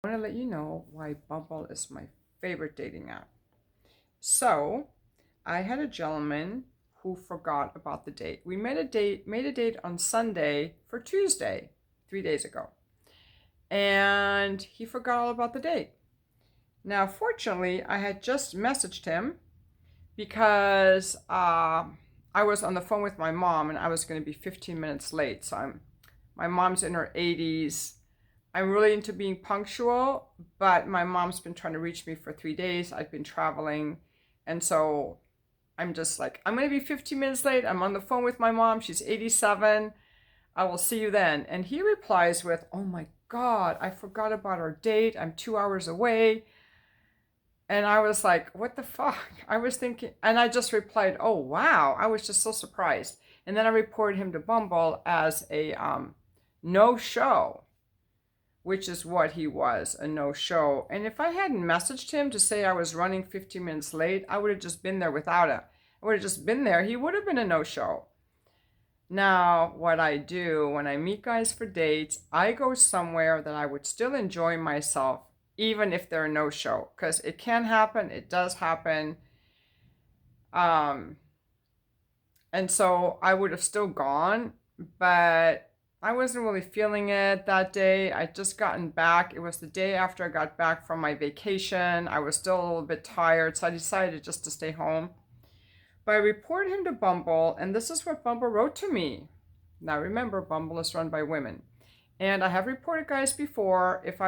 I want to let you know why Bumble is my favorite dating app. So, I had a gentleman who forgot about the date. We made a date on Sunday for Tuesday, 3 days ago. And he forgot all about the date. Now, fortunately, I had just messaged him because I was on the phone with my mom and I was going to be 15 minutes late. My mom's in her 80s. I'm really into being punctual, but my mom's been trying to reach me for 3 days. I've been traveling. And so I'm just like, I'm going to be 15 minutes late. I'm on the phone with my mom. She's 87. I will see you then. And he replies with, oh my God, I forgot about our date. I'm 2 hours away. And I was like, what the fuck? I was thinking, and I just replied, oh wow. I was just so surprised. And then I reported him to Bumble as a no show, which is what he was, a no show. And if I hadn't messaged him to say I was running 15 minutes late, I would have just been there without it. I would have just been there. He would have been a no show. Now, what I do when I meet guys for dates, I go somewhere that I would still enjoy myself, even if they're a no show, because it can happen, it does happen. Um, and so I would have still gone, but I wasn't really feeling it that day. I just gotten back. It was the day after I got back from my vacation. I was still a little bit tired, so I decided just to stay home. But I reported him to Bumble, and this is what Bumble wrote to me. Now remember, Bumble is run by women, and I have reported guys before. If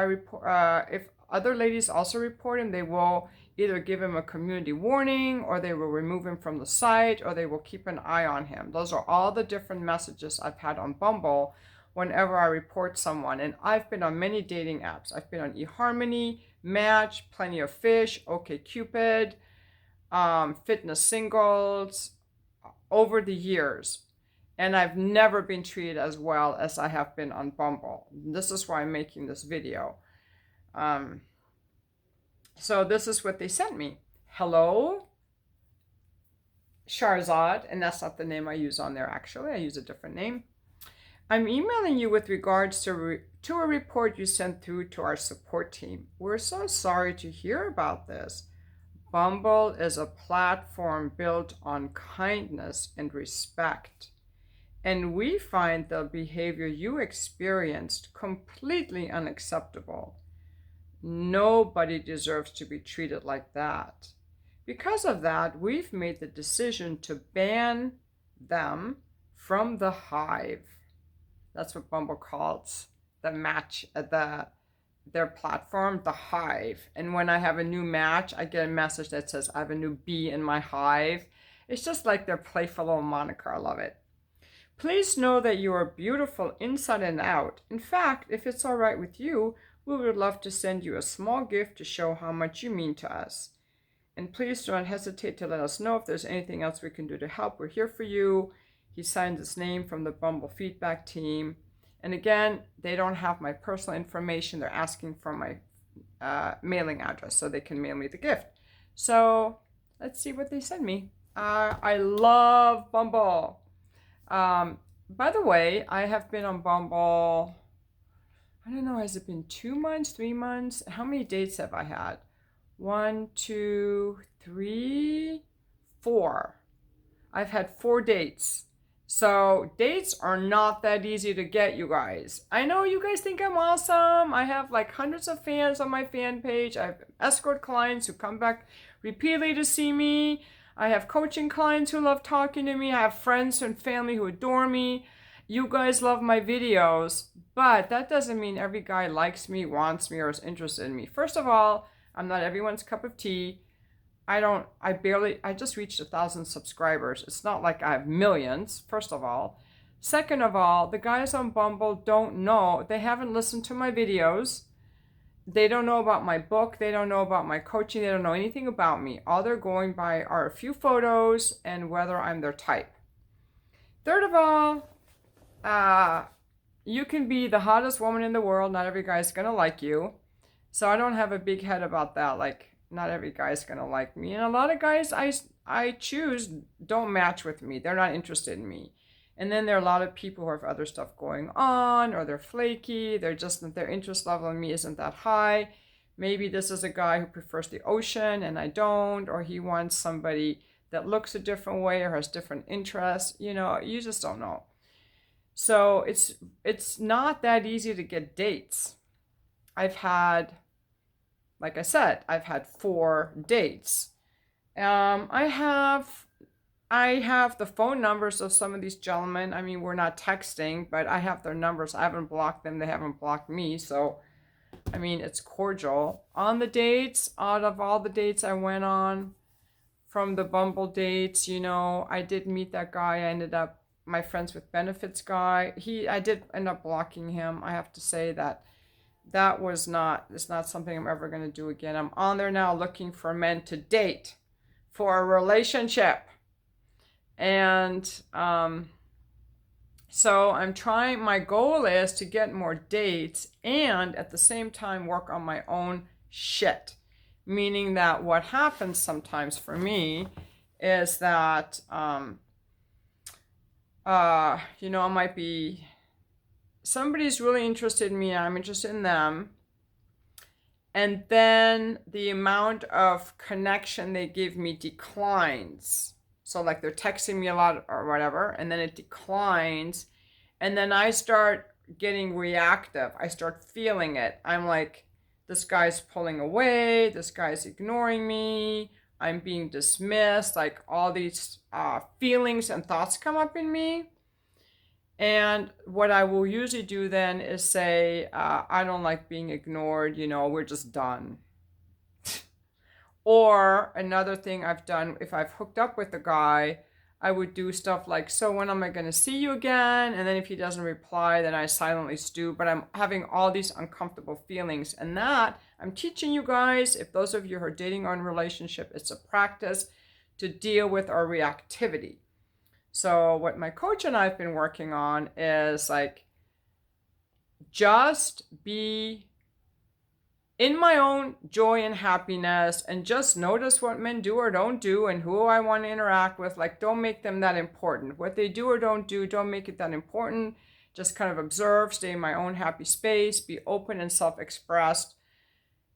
other ladies also report him, they will either give him a community warning, or they will remove him from the site, or they will keep an eye on him. Those are all the different messages I've had on Bumble whenever I report someone. And I've been on many dating apps. I've been on eHarmony, Match, Plenty of Fish, OkCupid, Fitness Singles, over the years. And I've never been treated as well as I have been on Bumble. This is why I'm making this video. Um, so this is what they sent me. Hello, Sharzad, and that's not the name I use on there actually. I use a different name. I'm emailing you with regards to a report you sent through to our support team. We're so sorry to hear about this. Bumble is a platform built on kindness and respect. And we find the behavior you experienced completely unacceptable. Nobody deserves to be treated like that. Because of that, we've made the decision to ban them from the hive. That's what Bumble calls the match at their platform, the hive. And when I have a new match, I get a message that says I have a new bee in my hive. It's just like their playful little moniker. I love it. Please know that you are beautiful inside and out. In fact, if it's all right with you, we would love to send you a small gift to show how much you mean to us. And please don't hesitate to let us know if there's anything else we can do to help. We're here for you. He signed his name from the Bumble feedback team. And again, they don't have my personal information. They're asking for my mailing address so they can mail me the gift. So let's see what they send me. I love Bumble. By the way, I have been on Bumble, I don't know, has it been 2 months, 3 months? How many dates have I had? 1, 2, 3, 4. I've had 4 dates. So dates are not that easy to get, you guys. I know you guys think I'm awesome. I have like hundreds of fans on my fan page. I have escort clients who come back repeatedly to see me. I have coaching clients who love talking to me. I have friends and family who adore me. You guys love my videos, but that doesn't mean every guy likes me, wants me, or is interested in me. First of all, I'm not everyone's cup of tea. I just reached 1,000 subscribers. It's not like I have millions, first of all. Second of all, the guys on Bumble don't know. They haven't listened to my videos. They don't know about my book. They don't know about my coaching. They don't know anything about me. All they're going by are a few photos and whether I'm their type. Third of all, you can be the hottest woman in the world. Not every guy's going to like you. So I don't have a big head about that. Like, not every guy's going to like me. And a lot of guys I choose don't match with me. They're not interested in me. And then there are a lot of people who have other stuff going on, or they're flaky, their interest level in me isn't that high. Maybe this is a guy who prefers the ocean and I don't, or he wants somebody that looks a different way or has different interests. You just don't know. So it's not that easy to get dates. Like I said, I've had 4 dates. I have the phone numbers of some of these gentlemen. I mean, we're not texting, but I have their numbers. I haven't blocked them. They haven't blocked me. So, I mean, it's cordial. On the dates, out of all the dates I went on, from the Bumble dates, I did meet that guy. I ended up, my friends with benefits guy. I did end up blocking him. I have to say it's not something I'm ever going to do again. I'm on there now looking for men to date for a relationship. And so my goal is to get more dates and at the same time work on my own shit. Meaning that what happens sometimes for me is that, I might be, somebody's really interested in me and I'm interested in them. And then the amount of connection they give me declines. So like they're texting me a lot or whatever, and then it declines. And then I start getting reactive. I start feeling it. I'm like, this guy's pulling away. This guy's ignoring me. I'm being dismissed. Like all these feelings and thoughts come up in me. And what I will usually do then is say, I don't like being ignored. We're just done. Or another thing I've done, if I've hooked up with a guy, I would do stuff like, so when am I going to see you again? And then if he doesn't reply, then I silently stew. But I'm having all these uncomfortable feelings. And that, I'm teaching you guys, if those of you who are dating or in a relationship, it's a practice to deal with our reactivity. So what my coach and I have been working on is like, just be in my own joy and happiness and just notice what men do or don't do and who I want to interact with. Like, don't make them that important. What they do or don't do, don't make it that important. Just kind of observe, stay in my own happy space, be open and self-expressed.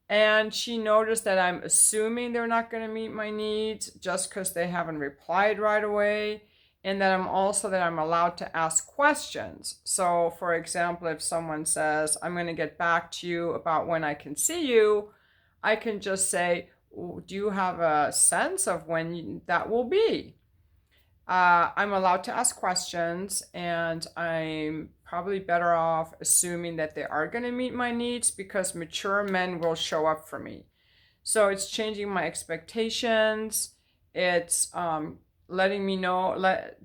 And she noticed that I'm assuming they're not going to meet my needs just because they haven't replied right away. And that I'm allowed to ask questions. So, for example, if someone says, I'm going to get back to you about when I can see you, I can just say, do you have a sense of when that will be? I'm allowed to ask questions, and I'm probably better off assuming that they are going to meet my needs because mature men will show up for me. So it's changing my expectations. It's letting me know,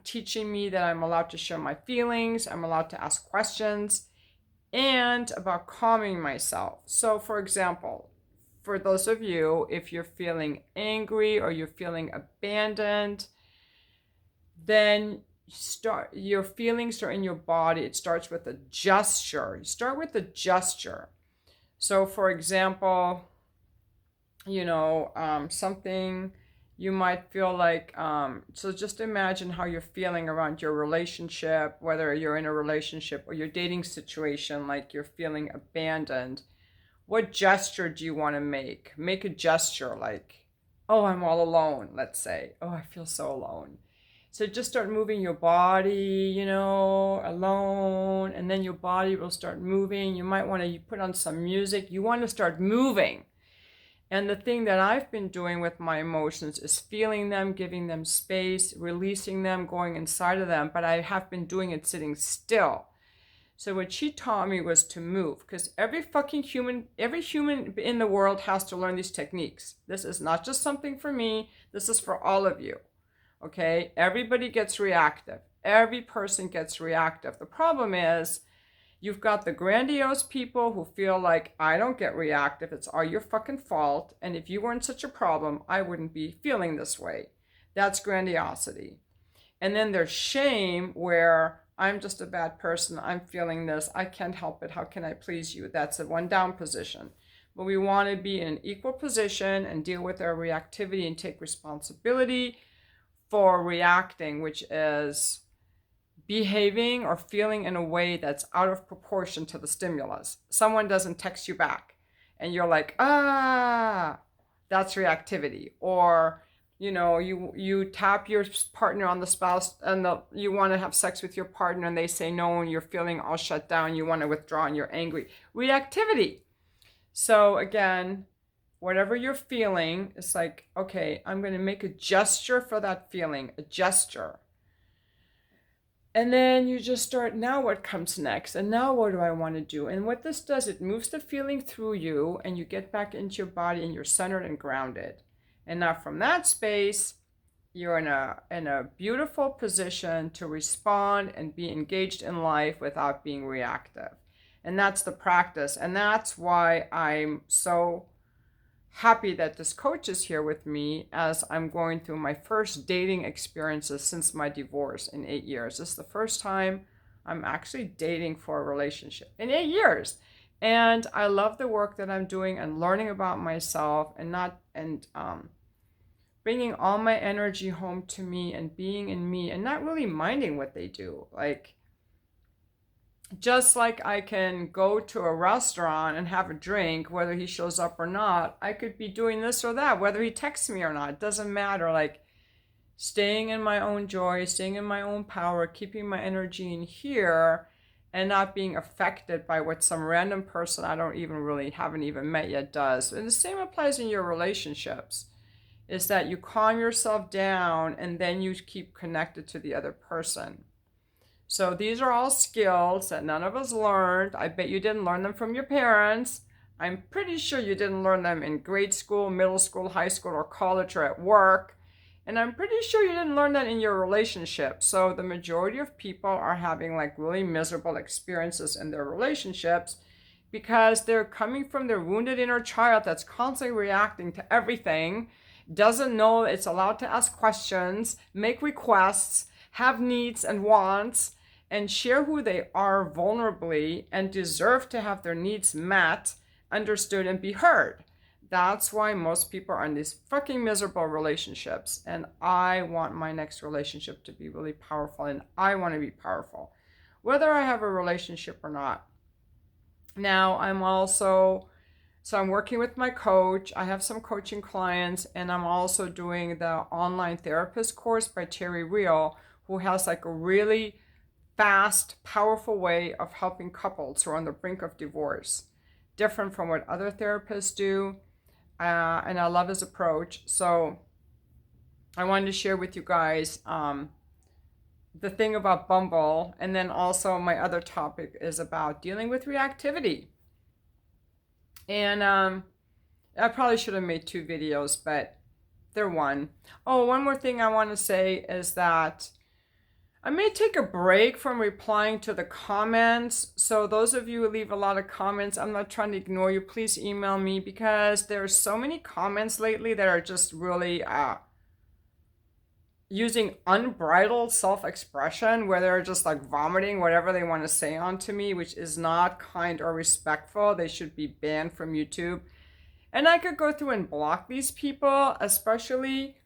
teaching me that I'm allowed to share my feelings, I'm allowed to ask questions, and about calming myself. So, for example, for those of you, if you're feeling angry or you're feeling abandoned, then your feelings are in your body. It starts with a gesture. You start with a gesture. So, for example, something you might feel like, so just imagine how you're feeling around your relationship, whether you're in a relationship or your dating situation, like you're feeling abandoned. What gesture do you want to make? Make a gesture like, oh, I'm all alone, let's say. Oh, I feel so alone. So just start moving your body, alone, and then your body will start moving. You might want to put on some music. You want to start moving. And the thing that I've been doing with my emotions is feeling them, giving them space, releasing them, going inside of them. But I have been doing it sitting still. So what she taught me was to move, because every human in the world has to learn these techniques. This is not just something for me. This is for all of you. Okay? Everybody gets reactive. Every person gets reactive. The problem is, you've got the grandiose people who feel like, I don't get reactive. It's all your fucking fault. And if you weren't such a problem, I wouldn't be feeling this way. That's grandiosity. And then there's shame, where I'm just a bad person. I'm feeling this. I can't help it. How can I please you? That's a one down position. But we want to be in an equal position and deal with our reactivity and take responsibility for reacting, which is behaving or feeling in a way that's out of proportion to the stimulus. Someone doesn't text you back and you're like, that's reactivity. Or, you tap your partner on the spouse and you want to have sex with your partner and they say no and you're feeling all shut down, you want to withdraw and you're angry. Reactivity. So again, whatever you're feeling, it's like, okay, I'm going to make a gesture for that feeling, a gesture. And then you just start, now what comes next? And now what do I want to do? And what this does, it moves the feeling through you and you get back into your body and you're centered and grounded. And now from that space, you're in a beautiful position to respond and be engaged in life without being reactive. And that's the practice. And that's why I'm so happy that this coach is here with me as I'm going through my first dating experiences since my divorce in 8 years. This is the first time I'm actually dating for a relationship in 8 years. And I love the work that I'm doing and learning about myself and bringing all my energy home to me and being in me and not really minding what they do. Like, just like I can go to a restaurant and have a drink, whether he shows up or not, I could be doing this or that, whether he texts me or not. It doesn't matter. Like, staying in my own joy, staying in my own power, keeping my energy in here, and not being affected by what some random person I haven't even met yet does. And the same applies in your relationships, is that you calm yourself down and then you keep connected to the other person. So these are all skills that none of us learned. I bet you didn't learn them from your parents. I'm pretty sure you didn't learn them in grade school, middle school, high school, or college, or at work. And I'm pretty sure you didn't learn that in your relationship. So the majority of people are having like really miserable experiences in their relationships because they're coming from their wounded inner child that's constantly reacting to everything, doesn't know it's allowed to ask questions, make requests, have needs and wants, and share who they are vulnerably and deserve to have their needs met, understood, and be heard. That's why most people are in these fucking miserable relationships. And I want my next relationship to be really powerful, and I want to be powerful, whether I have a relationship or not. Now, I'm working with my coach. I have some coaching clients, and I'm also doing the online therapist course by Terry Real, who has like a really fast, powerful way of helping couples who are on the brink of divorce. Different from what other therapists do. And I love his approach. So I wanted to share with you guys the thing about Bumble. And then also my other topic is about dealing with reactivity. And I probably should have made 2 videos, but they're one. Oh, one more thing I want to say is that I may take a break from replying to the comments. So those of you who leave a lot of comments, I'm not trying to ignore you. Please email me because there's so many comments lately that are just really using unbridled self-expression, where they're just like vomiting whatever they want to say onto me, which is not kind or respectful. They should be banned from YouTube. And I could go through and block these people, especially.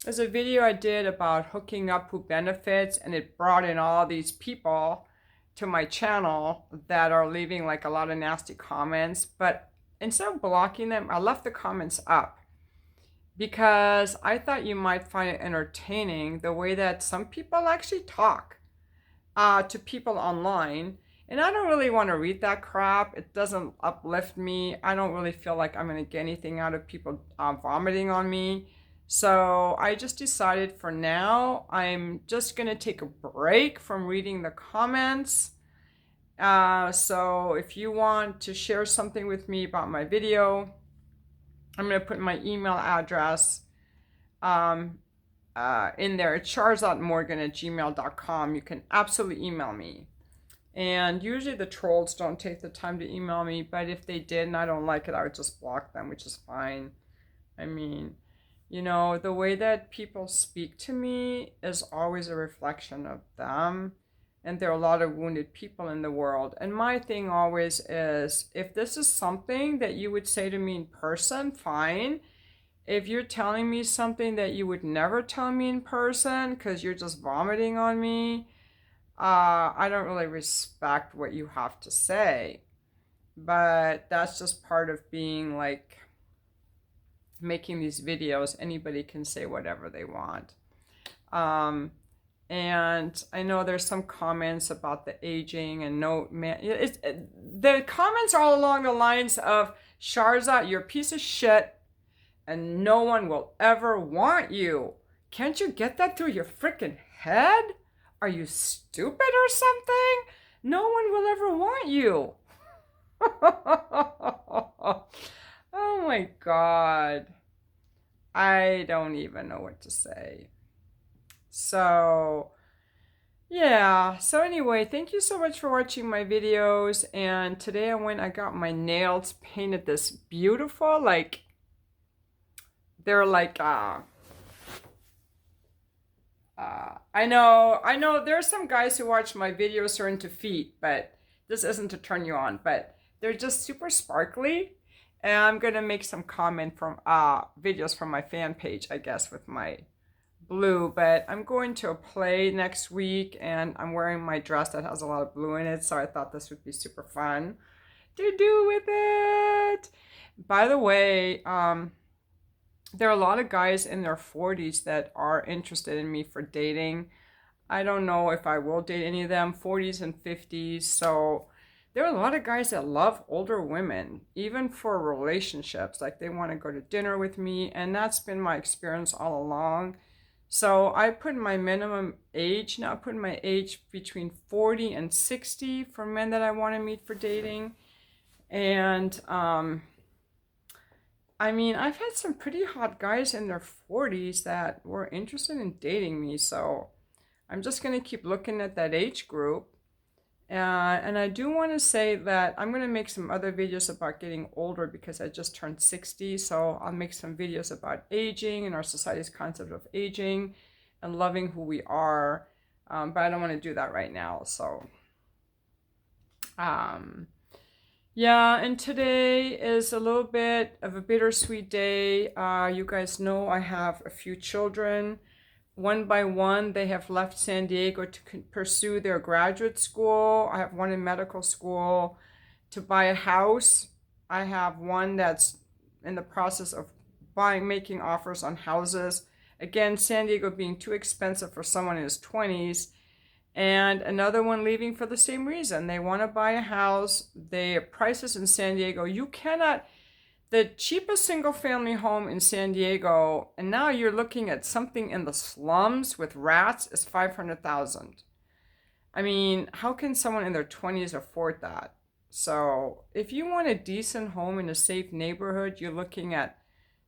There's a video I did about hooking up who benefits, and it brought in all these people to my channel that are leaving like a lot of nasty comments. But instead of blocking them, I left the comments up because I thought you might find it entertaining the way that some people actually talk to people online. And I don't really want to read that crap. It doesn't uplift me. I don't really feel like I'm going to get anything out of people vomiting on me. So I just decided for now, I'm just going to take a break from reading the comments. So if you want to share something with me about my video, I'm going to put my email address in there. It's chars.morgan@gmail.com. You can absolutely email me. And usually the trolls don't take the time to email me, but if they did and I don't like it, I would just block them, which is fine. I mean, the way that people speak to me is always a reflection of them. And there are a lot of wounded people in the world. And my thing always is, if this is something that you would say to me in person, fine. If you're telling me something that you would never tell me in person because you're just vomiting on me, I don't really respect what you have to say, but that's just part of being like making these videos. Anybody can say whatever they want. Um, and I know there's some comments about the aging and no man. The comments are all along the lines of, Sharza, you're a piece of shit and no one will ever want you. Can't you get that through your freaking head? Are you stupid or something? No one will ever want you. Oh my God. I don't even know what to say. So, yeah. So anyway, thank you so much for watching my videos. And today I got my nails painted this beautiful, like, they're like, I know there's some guys who watch my videos who are into feet, but this isn't to turn you on, but they're just super sparkly. And I'm gonna make some comment from videos from my fan page, I guess, with my blue, but I'm going to a play next week and I'm wearing my dress that has a lot of blue in it, so I thought this would be super fun to do with it. By the way, there are a lot of guys in their 40s that are interested in me for dating. I don't know if I will date any of them, 40s and 50s. So there are a lot of guys that love older women, even for relationships. Like they want to go to dinner with me, and that's been my experience all along. So I put my minimum age, now put my age between 40 and 60 for men that I want to meet for dating. And I mean, I've had some pretty hot guys in their 40s that were interested in dating me, so I'm just going to keep looking at that age group. And I do want to say that I'm going to make some other videos about getting older because I just turned 60, so I'll make some videos about aging and our society's concept of aging and loving who we are, but I don't want to do that right now, so... Yeah, and today is a little bit of a bittersweet day. You guys know I have a few children. One by one, they have left San Diego to pursue their graduate school. I have one in medical school, to buy a house. I have one that's in the process of making offers on houses. Again, San Diego being too expensive for someone in his 20s. And another one leaving for the same reason. They want to buy a house. The prices in San Diego, you cannot, the cheapest single family home in San Diego, and now you're looking at something in the slums with rats, is $500,000. I mean, how can someone in their 20s afford that? So if you want a decent home in a safe neighborhood, you're looking at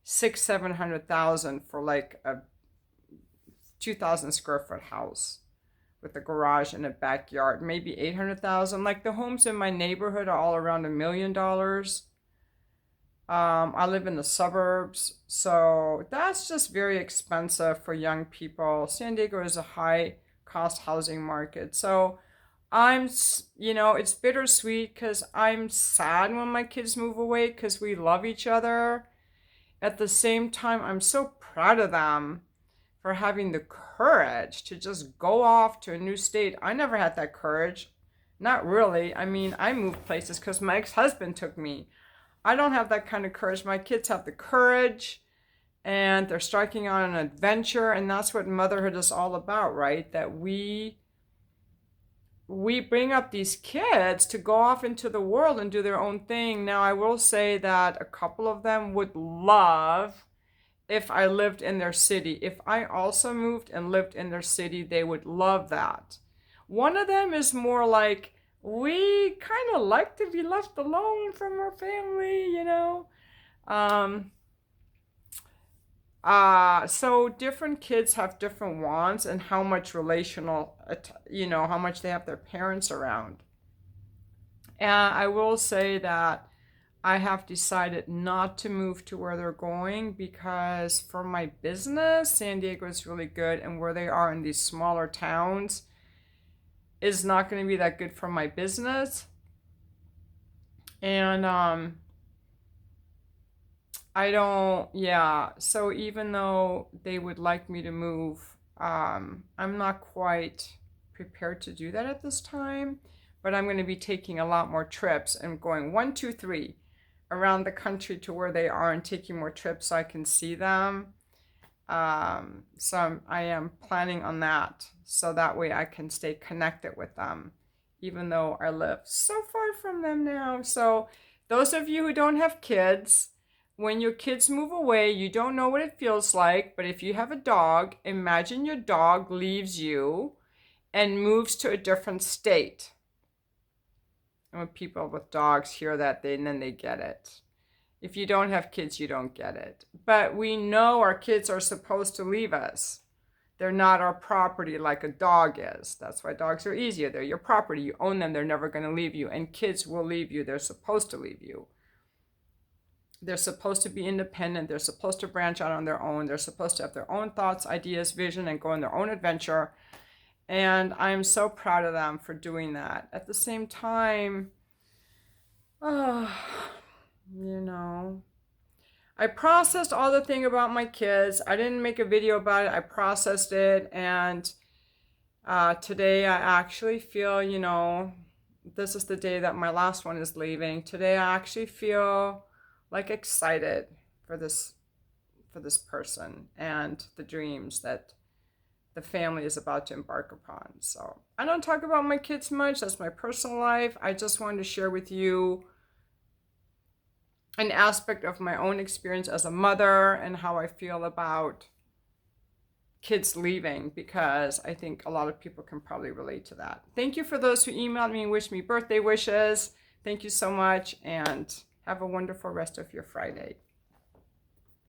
$600,000-700,000 for like a 2,000 square foot house with a garage and a backyard, maybe 800,000. Like the homes in my neighborhood are all around $1 million. I live in the suburbs, so that's just very expensive for young people. San Diego is a high cost housing market, so it's bittersweet because I'm sad when my kids move away because we love each other. At the same time, I'm so proud of them for having the courage to just go off to a new state. I never had that courage. Not really. I mean, I moved places because my ex-husband took me. I don't have that kind of courage. My kids have the courage and they're striking on an adventure, and that's what motherhood is all about, right? That we bring up these kids to go off into the world and do their own thing. Now, I will say that a couple of them would love if I lived in their city. If I also moved and lived in their city, they would love that. One of them is more like, we kind of like to be left alone from our family, you know? So different kids have different wants and how much how much they have their parents around. And I will say that I have decided not to move to where they're going because for my business, San Diego is really good, and where they are in these smaller towns is not going to be that good for my business. And so even though they would like me to move, I'm not quite prepared to do that at this time, but I'm going to be taking a lot more trips and going 1, 2, 3 around the country to where they are and taking more trips so I can see them. So I am planning on that so that way I can stay connected with them, even though I live so far from them now. So those of you who don't have kids, when your kids move away, you don't know what it feels like, but if you have a dog, imagine your dog leaves you and moves to a different state. And when people with dogs hear that, then they get it. If you don't have kids, you don't get it. But we know our kids are supposed to leave us. They're not our property like a dog is. That's why dogs are easier. They're your property. You own them. They're never going to leave you. And kids will leave you. They're supposed to leave you. They're supposed to be independent. They're supposed to branch out on their own. They're supposed to have their own thoughts, ideas, vision, and go on their own adventure. And I'm so proud of them for doing that. At the same time, you know, I processed all the thing about my kids. I didn't make a video about it. I processed it. And today I actually feel, this is the day that my last one is leaving. Today I actually feel like excited for this person and the dreams that the family is about to embark upon. So I don't talk about my kids much. That's my personal life. I just wanted to share with you an aspect of my own experience as a mother and how I feel about kids leaving, because I think a lot of people can probably relate to that. Thank you for those who emailed me and wished me birthday wishes. Thank you so much, and have a wonderful rest of your Friday.